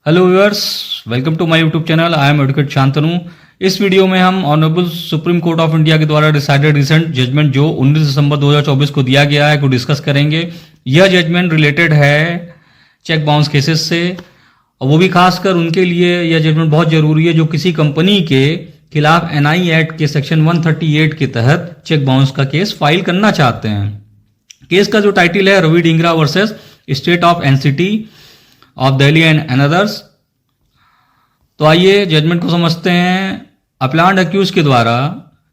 Hello viewers, welcome to my YouTube channel. I am advocate Shantanu. इस वीडियो में हम honourable Supreme Court of India के द्वारा डिसाइडेड रिसेंट जजमेंट जो 19 दिसंबर 2024 को दिया गया है को डिस्कस करेंगे। यह जजमेंट रिलेटेड है चेक बाउंस केसेस से, और वो भी खासकर उनके लिए यह जजमेंट बहुत जरूरी है जो किसी कंपनी के खिलाफ एनआई एक्ट के सेक्शन 138 के तहत चेक बाउंस का केस फाइल करना चाहते हैं। केस का जो टाइटल है Ravi Dhingra versus state of NCT of Delhi and others. तो आइए जजमेंट को समझते हैं। अपलांट अक्यूज के द्वारा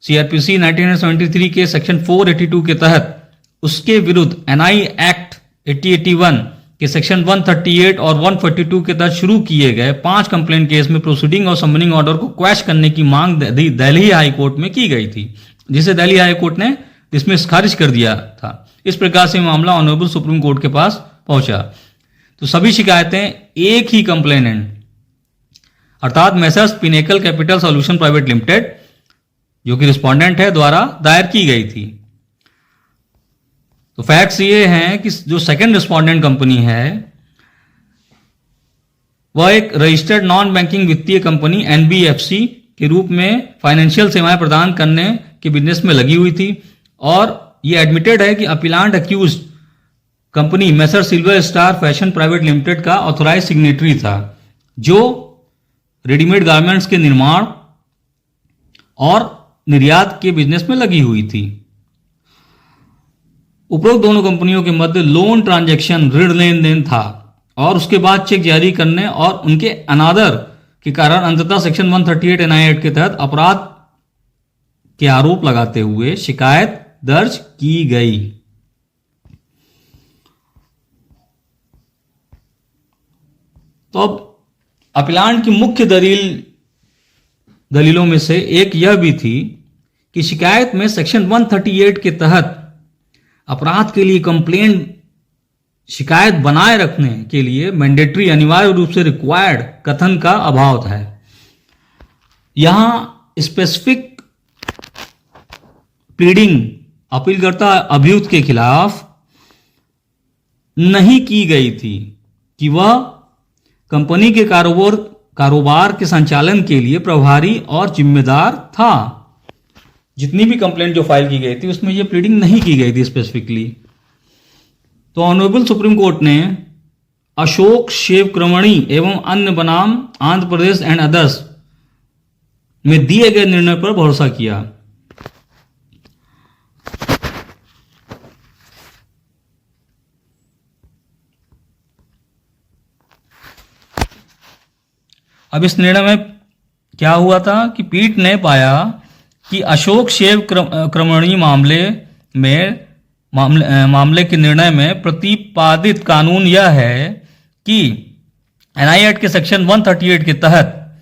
सीआरपीसी 1973 के सेक्शन 482 के तहत उसके विरुद्ध एनआई एक्ट 8081 के सेक्शन 138 और 142 के तहत शुरू किए गए 5 कंप्लेंट केस में प्रोसीडिंग और सबमिनिंग ऑर्डर को क्वैश करने की मांग दिल्ली हाई कोर्ट में की गई थी, जिसे दिल्ली हाई कोर्ट ने डिसमिस खारिज कर दिया था। इस प्रकार से मामला ऑनरेबल सुप्रीम कोर्ट के पास पहुंचा। तो सभी शिकायतें एक ही कंप्लेनेंट अर्थात Messrs pinnacle capital solution private limited, जो कि रिस्पोंडेंट है, द्वारा दायर की गई थी। तो फैक्ट्स ये हैं कि जो सेकंड रिस्पोंडेंट कंपनी है वह एक रजिस्टर्ड नॉन बैंकिंग वित्तीय कंपनी एनबीएफसी के रूप में फाइनेंशियल सेवाएं प्रदान करने के बिजनेस में लगी हुई थी, और यह एडमिटेड है कि appellant accused company messrs silver star fashion private limited का ऑथोराइज सिग्नेटरी था, जो रेडीमेड गारमेंट्स के निर्माण और निर्यात के बिजनेस में लगी हुई थी। उपरोक्त दोनों कंपनियों के मध्य लोन ट्रांजैक्शन ऋण लेन देन था, और उसके बाद चेक जारी करने और उनके अनादर के कारण अंततः सेक्शन 138 एनआई एक्ट के तहत अपराध के आरोप लगाते हुए शिकायत दर्ज की गई। तो अब अपीलांट की मुख्य दलीलों में से एक यह भी थी कि शिकायत में सेक्शन 138 के तहत अपराध के लिए कंप्लेंट शिकायत बनाए रखने के लिए मैंडेटरी अनिवार्य रूप से रिक्वायर्ड कथन का अभाव था। यहां स्पेसिफिक प्लीडिंग अपीलकर्ता अभियुक्त के खिलाफ नहीं की गई थी कि वह कंपनी के कारोबार के संचालन के लिए प्रभारी और जिम्मेदार था। जितनी भी कंप्लेंट जो फाइल की गई थी उसमें यह प्लीडिंग नहीं की गई थी स्पेसिफिकली। तो ऑनरेबल सुप्रीम कोर्ट ने अशोक शेवक्रमणी एवं अन्य बनाम आंध्र प्रदेश एंड अदर्स में दिए गए निर्णय पर भरोसा किया। अब इस निर्णय में क्या हुआ था कि पीठ ने पाया कि अशोक शेवक्रमणी मामले के निर्णय में प्रतिपादित कानून यह है कि एनआई एक्ट के सेक्शन 138 के तहत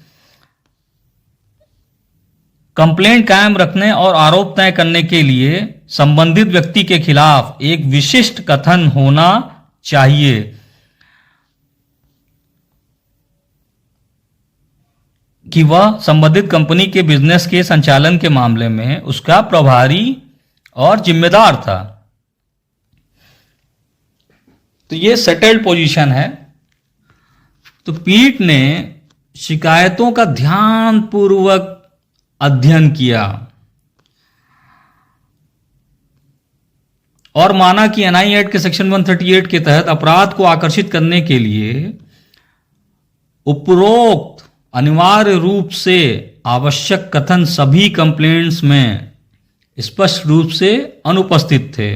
कंप्लेंट कायम रखने और आरोप तय करने के लिए संबंधित व्यक्ति के खिलाफ एक विशिष्ट कथन होना चाहिए कि वह संबंधित कंपनी के बिजनेस के संचालन के मामले में उसका प्रभारी और जिम्मेदार था। तो यह सेटल्ड पोजीशन है। तो पीठ ने शिकायतों का ध्यानपूर्वक अध्ययन किया और माना कि एनआई एक्ट के सेक्शन 138 के तहत अपराध को आकर्षित करने के लिए उपरोक्त अनिवार्य रूप से आवश्यक कथन सभी कंप्लेंट्स में स्पष्ट रूप से अनुपस्थित थे।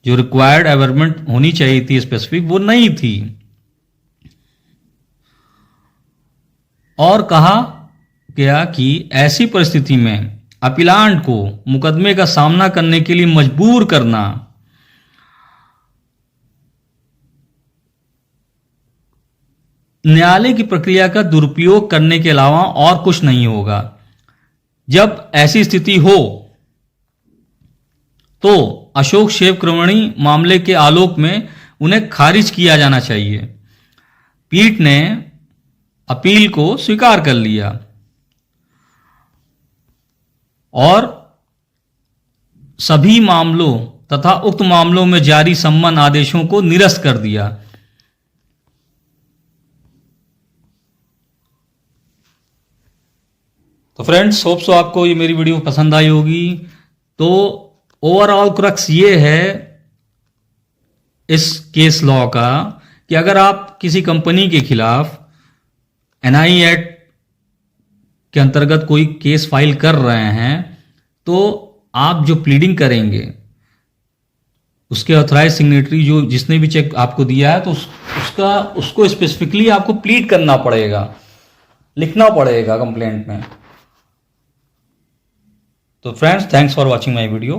जो रिक्वायर्ड एवरमेंट होनी चाहिए थी स्पेसिफिक, वो नहीं थी। और कहा गया कि ऐसी परिस्थिति में अपीलांट को मुकदमे का सामना करने के लिए मजबूर करना न्यायालय की प्रक्रिया का दुरुपयोग करने के अलावा और कुछ नहीं होगा। जब ऐसी स्थिति हो तो अशोक शेवक्रमणी मामले के आलोक में उन्हें खारिज किया जाना चाहिए। पीठ ने अपील को स्वीकार कर लिया और सभी मामलों तथा उक्त मामलों में जारी सम्मन आदेशों को निरस्त कर दिया। तो फ्रेंड्स होप सो आपको ये मेरी वीडियो पसंद आई होगी। तो ओवरऑल क्रक्स ये है इस केस लॉ का कि अगर आप किसी कंपनी के खिलाफ एनआई एक्ट के अंतर्गत कोई केस फाइल कर रहे हैं तो आप जो प्लीडिंग करेंगे उसके ऑथराइज सिग्नेटरी जो जिसने भी चेक आपको दिया है तो उसको स्पेसिफिकली आपको प्लीड करना पड़ेगा, लिखना पड़ेगा कंप्लेंट में। तो friends thanks for watching my video.